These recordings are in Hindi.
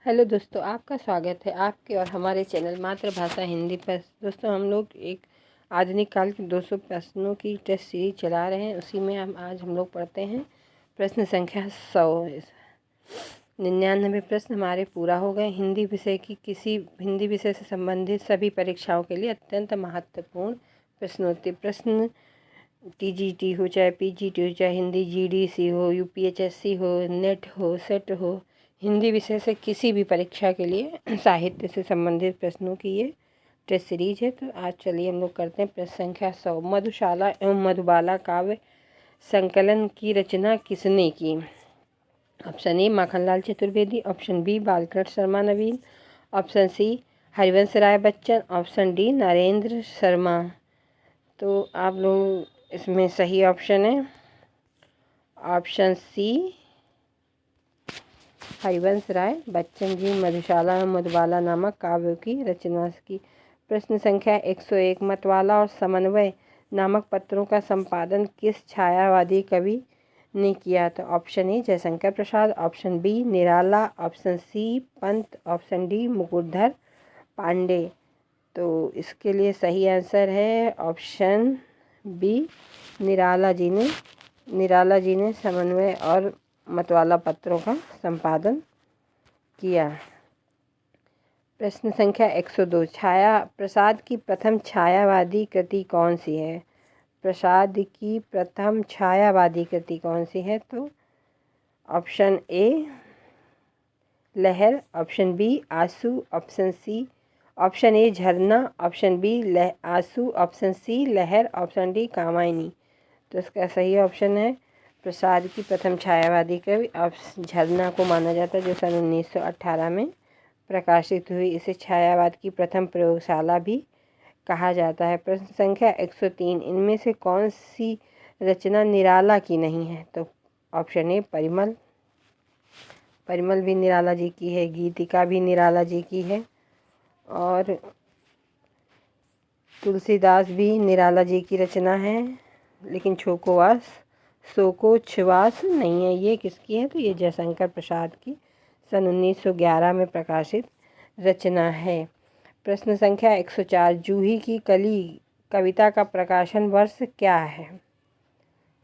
हेलो दोस्तों, आपका स्वागत है आपके और हमारे चैनल मातृभाषा हिंदी पर। दोस्तों, हम लोग एक आधुनिक काल के 200 प्रश्नों की टेस्ट सीरीज चला रहे हैं। उसी में आज हम लोग पढ़ते हैं प्रश्न संख्या 100। 99 प्रश्न हमारे पूरा हो गए। हिंदी विषय से संबंधित सभी परीक्षाओं के लिए अत्यंत महत्वपूर्ण प्रश्नोत्तरी प्रश्न, टीजीटी हो चाहे पीजीटी हो, चाहे हिंदी जीडीसी हो, यूपीएचएससी हो, नेट हो, सेट हो, हिंदी विषय से किसी भी परीक्षा के लिए साहित्य से संबंधित प्रश्नों की ये टेस्ट सीरीज है। तो आज चलिए हम लोग करते हैं प्रश्न संख्या 100। मधुशाला एवं मधुबाला काव्य संकलन की रचना किसने की? Option A Makhanlal Chaturvedi, option B Balkrishna Sharma Naveen, option C Harivansh Rai Bachchan, option D Narendra Sharma. तो आप लोग इसमें सही ऑप्शन है ऑप्शन सी हरिवंश राय बच्चन जी मधुशाला एवं मधुबाला नामक काव्यों की रचना की। प्रश्न संख्या 101। मतवाला और समन्वय नामक पत्रों का संपादन किस छायावादी कवि ने किया? तो option A Jaishankar Prasad, option B Nirala, option C Pant, option D Mukutdhar Pandey. तो इसके लिए सही आंसर है ऑप्शन बी निराला जी ने समन्वय और मतवाला पत्रों का संपादन किया। प्रश्न संख्या 102। प्रसाद की प्रथम छायावादी कृति कौन सी है? प्रसाद की प्रथम छायावादी कृति कौन सी है? तो ऑप्शन ए लहर, ऑप्शन बी आंसू, ऑप्शन ए झरना, ऑप्शन बी आंसू, ऑप्शन सी लहर, ऑप्शन डी कामायनी। तो इसका सही ऑप्शन है प्रसाद की प्रथम छायावादी कवि झरना को माना जाता है, जो सन 1918 में प्रकाशित हुई। इसे छायावाद की प्रथम प्रयोगशाला भी कहा जाता है। प्रश्न संख्या 103। इनमें से कौन सी रचना निराला की नहीं है? तो ऑप्शन ए परिमल भी निराला जी की है, गीतिका भी निराला जी की है, और तुलसीदास भी निराला जी की रचना है। लेकिन शोकोच्छ्वास नहीं है। ये किसकी है? तो ये जयशंकर प्रसाद की सन 1911 में प्रकाशित रचना है। प्रश्न संख्या 104। जूही की कली कविता का प्रकाशन वर्ष क्या है?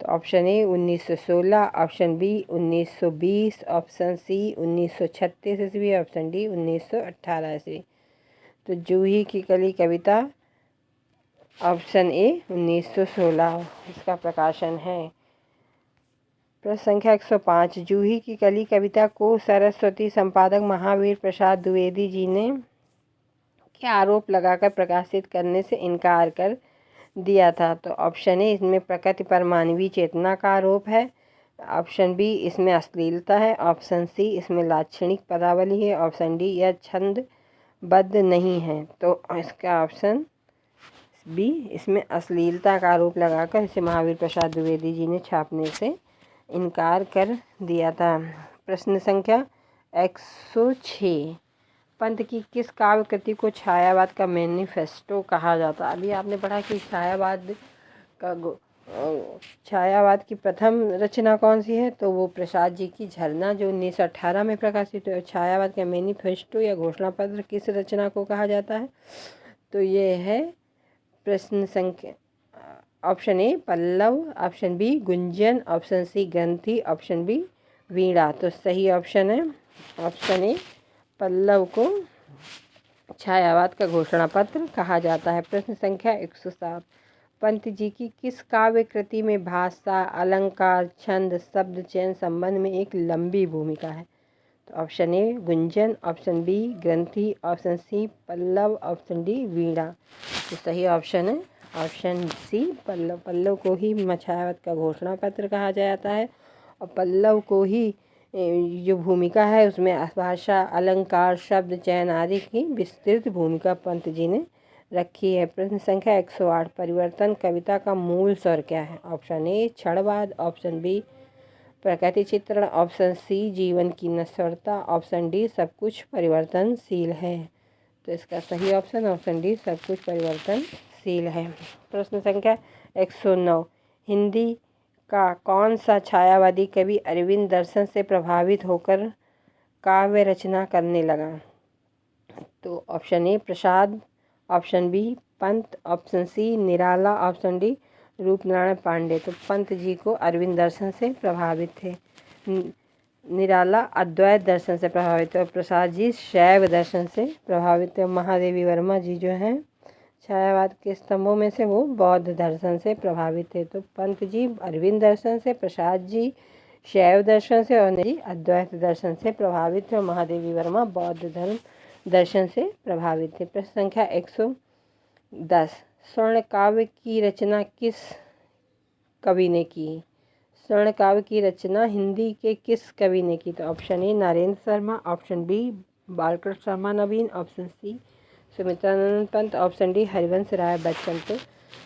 तो option A 1916, option B 1920, option C 1936 ईस्वी, ऑप्शन डी 1918 ईस्वी। तो जूही की कली कविता ऑप्शन ए 1916 इसका प्रकाशन है। प्रश्न संख्या 105। जूही की कली कविता को सरस्वती संपादक महावीर प्रसाद द्विवेदी जी ने क्या आरोप लगाकर प्रकाशित करने से इनकार कर दिया था? तो ऑप्शन ए इसमें प्रकृति पर मानवीय चेतना का आरोप है, ऑप्शन बी इसमें अश्लीलता है, ऑप्शन सी इसमें लाक्षणिक पदावली है, ऑप्शन डी यह छंदबद्ध नहीं है। तो इसका ऑप्शन बी इसमें अश्लीलता का आरोप लगाकर इसे महावीर प्रसाद द्विवेदी जी ने छापने से इनकार कर दिया था। प्रश्न संख्या 106। पंत की किस काव्य कृति को छायावाद का मैनिफेस्टो कहा जाता? अभी आपने पढ़ा कि छायावाद की प्रथम रचना कौन सी है? तो वो प्रसाद जी की झरना, जो 1918 में प्रकाशित हुई। छायावाद का मैनिफेस्टो या घोषणा पत्र किस रचना को कहा जाता है? तो ये है प्रश्न संख्या option A Pallav, option B Gunjan, option C Granthi, option B वीणा। तो सही ऑप्शन है ऑप्शन ए पल्लव को छायावाद का घोषणा पत्र कहा जाता है। प्रश्न संख्या 107। पंत जी की किस काव्य कृति में भाषा, अलंकार, छंद, शब्द चयन संबंध में एक लंबी भूमिका है? तो option A Gunjan, option B Granthi, option C Pallav, option D Veena. तो सही ऑप्शन है ऑप्शन सी पल्लव को ही छायावाद का घोषणा पत्र कहा जाता है, और पल्लव को ही जो भूमिका है उसमें भाषा, अलंकार, शब्द चयन आदि की विस्तृत भूमिका पंत जी ने रखी है। प्रश्न संख्या 108। परिवर्तन कविता का मूल स्वर क्या है? ऑप्शन ए क्षणवाद, ऑप्शन बी प्रकृति चित्रण, ऑप्शन सी जीवन की नश्वरता, ऑप्शन डी सब कुछ परिवर्तनशील है। तो इसका सही ऑप्शन ऑप्शन डी सब कुछ परिवर्तनशील है। प्रश्न संख्या 109। हिंदी का कौन सा छायावादी कवि अरविंद दर्शन से प्रभावित होकर काव्य रचना करने लगा? तो option A Prasad, option B Pant, option C Nirala, option D Roopnarayan Pandey. तो पंत जी को अरविंद दर्शन से प्रभावित थे, निराला अद्वैत दर्शन से प्रभावित थे और प्रसाद जी शैव दर्शन से प्रभावित थे। महादेवी वर्मा जी जो हैं छायावाद के स्तंभों में से, वो बौद्ध दर्शन से प्रभावित थे। तो पंत जी अरविंद दर्शन से, प्रसाद जी शैव दर्शन से और जी अद्वैत दर्शन से प्रभावित थे और महादेवी वर्मा बौद्ध धर्म दर्शन से प्रभावित थे। प्रश्न संख्या 110, स्वर्ण काव्य की रचना किस कवि ने की? स्वर्ण काव्य की रचना हिंदी के किस कवि ने की? तो option A Narendra Sharma, option B Balkrishna Sharma Naveen, option C Sumitranandan Pant, option D Harivansh Rai Bachchan. तो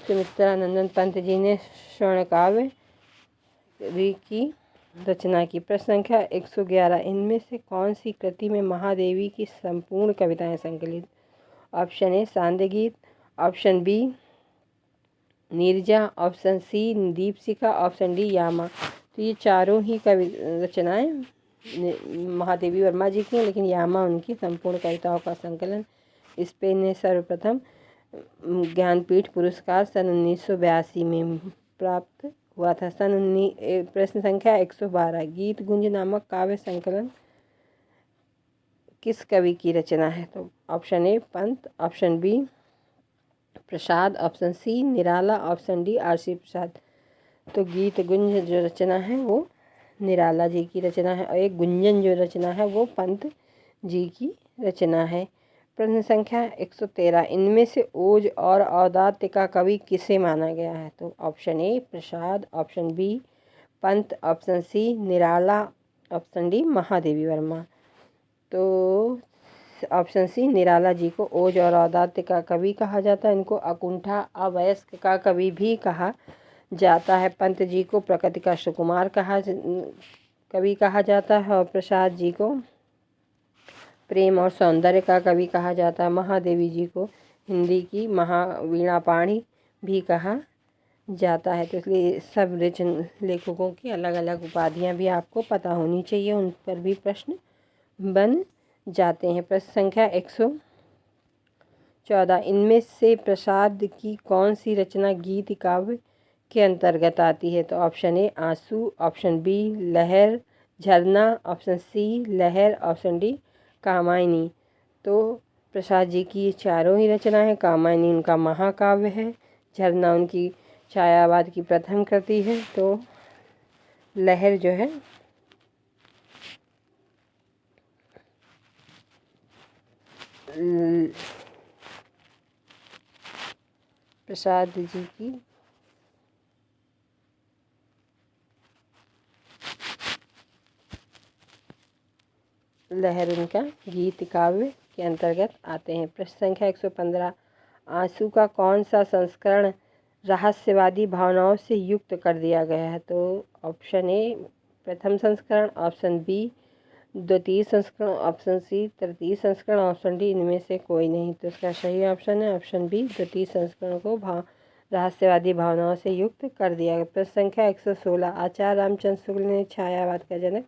सुमित्रानंदन पंत जी ने स्वर्ण काव्य की रचना की। प्रश्न संख्या 111, इनमें से कौन सी कृति में महादेवी की संपूर्ण कविताएं संकलित? Option A Sandhya Geet, option B Neerja, option C Deepshikha, option D Yama. तो ये चारों ही रचनाएं महादेवी वर्मा जी की हैं, लेकिन यामा उनकी संपूर्ण कविताओं का संकलन। इस पे इन्हें सर्वप्रथम ज्ञानपीठ पुरस्कार सन 1982 में प्राप्त हुआ था। प्रश्न संख्या 112, गीत गुंज नामक काव्य संकलन किस कवि की रचना है? तो option A Pant, option B Prasad, option C Nirala, option D RC Prasad. तो गीत गुंज जो रचना है वो निराला जी की रचना है और एक गुंजन जो रचना है वो पंत जी की रचना है। प्रश्न संख्या 113, इनमें से ओज और औदात्य का कवि किसे माना गया है? तो option A Prasad, option B Pant, option C Nirala, option D Mahadevi Verma. तो ऑप्शन सी निराला जी को ओज और औदात्य का कवि कहा जाता है। इनको अकुंठा अवयस्क का कवि भी कहा जाता है। पंत जी को प्रकृति का सुकुमार कवि कहा जाता है और प्रसाद जी को प्रेम और सौंदर्य का कवि कहा जाता है। महादेवी जी को हिंदी की महावीणा पाणी भी कहा जाता है। तो इसलिए सब लेखकों की अलग अलग उपाधियां भी आपको पता होनी चाहिए, उन पर भी प्रश्न बन जाते हैं। प्रश्न संख्या 114, इनमें से प्रसाद की कौन सी रचना गीत काव्य के अंतर्गत आती है? तो ऑप्शन ए आंसू, ऑप्शन बी लहर झरना, ऑप्शन सी लहर, ऑप्शन डी कामायनी। तो प्रसाद जी की चारों ही रचनाएं, कामायनी उनका महाकाव्य है, झरना उनकी छायावाद की प्रथम कृति है, तो लहर जो है प्रसाद जी की लहर उनका गीत काव्य के अंतर्गत आते हैं। प्रश्न संख्या 115, आंसू का कौन सा संस्करण रहस्यवादी भावनाओं से युक्त कर दिया गया है? तो ऑप्शन ए प्रथम संस्करण, ऑप्शन बी द्वितीय संस्करण, ऑप्शन सी तृतीय संस्करण, ऑप्शन डी इनमें से कोई नहीं। तो इसका सही ऑप्शन है ऑप्शन बी, द्वितीय संस्करण को रहस्यवादी भावनाओं से युक्त कर दिया गया। प्रश्न संख्या 116, आचार्य रामचंद्र शुक्ल ने छायावाद का जनक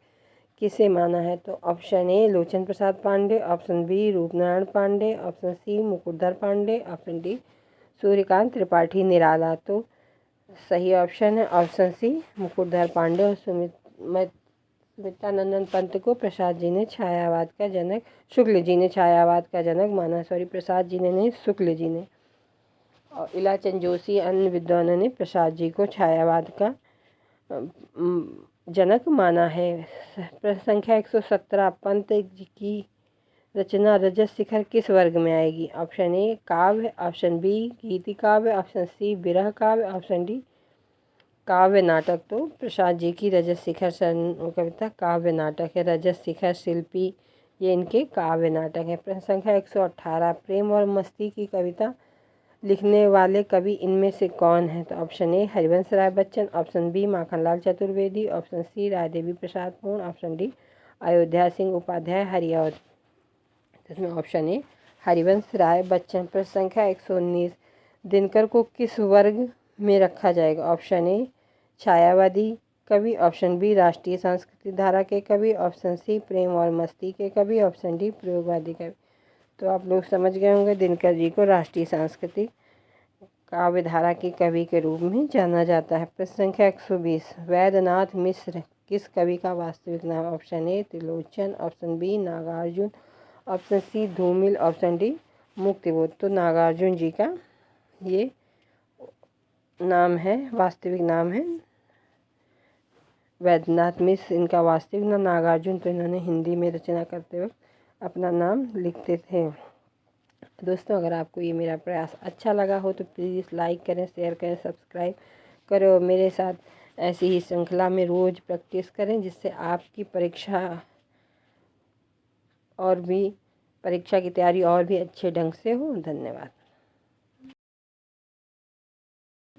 किसे माना है? तो option A Lochan Prasad Pandey, option B Rupnarayan Pandey, option C Mukutdhar Pandey, option D Suryakant Tripathi Nirala. तो सही ऑप्शन है ऑप्शन सी मुकुटधर पांडे और सुमित्रानंदन पंत को प्रसाद जी ने छायावाद का जनक, शुक्ल जी ने छायावाद का जनक माना। प्रसाद जी ने नहीं, शुक्ल जी ने। और इलाचंद जोशी अन्य विद्वानों ने प्रसाद जी को छायावाद का जनक माना है। प्रश्न संख्या 117, पंत जी की रचना रजत शिखर किस वर्ग में आएगी? ऑप्शन ए काव्य, ऑप्शन बी गीति काव्य, ऑप्शन सी विरह काव्य, ऑप्शन डी काव्य नाटक। तो प्रसाद जी की रजत शिखर कविता काव्य नाटक है। रजत शिखर शिल्पी ये इनके काव्य नाटक है। प्रश्न संख्या 118, प्रेम और मस्ती की कविता लिखने वाले कवि इनमें से कौन है? तो option A Harivansh Rai Bachchan, option B Makhanlal Chaturvedi, option C Raidevi Prasad Purn, option D Ayodhya Singh Upadhyay Hariaudh. इसमें ऑप्शन ए हरिवंश राय बच्चन। प्रश्न संख्या 119, दिनकर को किस वर्ग में रखा जाएगा? ऑप्शन ए छायावादी कवि, ऑप्शन बी राष्ट्रीय सांस्कृतिक धारा के कवि, ऑप्शन सी प्रेम और मस्ती के कवि, ऑप्शन डी प्रयोगवादी कवि। तो आप लोग समझ गए होंगे दिनकर जी को राष्ट्रीय सांस्कृतिक काव्य धारा के कवि के रूप में जाना जाता है। प्रश्न संख्या 120, वैद्यनाथ मिश्र किस कवि का वास्तविक नाम? Option A Trilochan, option B Nagarjun, option C Dhoomil, option D Muktibodh. तो नागार्जुन जी का ये नाम है, वास्तविक नाम है। वैद्यनाथ मिश्र इनका वास्तविक नाम, नागार्जुन तो इन्होंने हिंदी में रचना करते वक्त अपना नाम लिखते थे। दोस्तों, अगर आपको ये मेरा प्रयास अच्छा लगा हो तो प्लीज़ लाइक करें, शेयर करें, सब्सक्राइब करें और मेरे साथ ऐसी ही श्रृंखला में रोज़ प्रैक्टिस करें, जिससे आपकी परीक्षा की तैयारी और भी अच्छे ढंग से हो। धन्यवाद।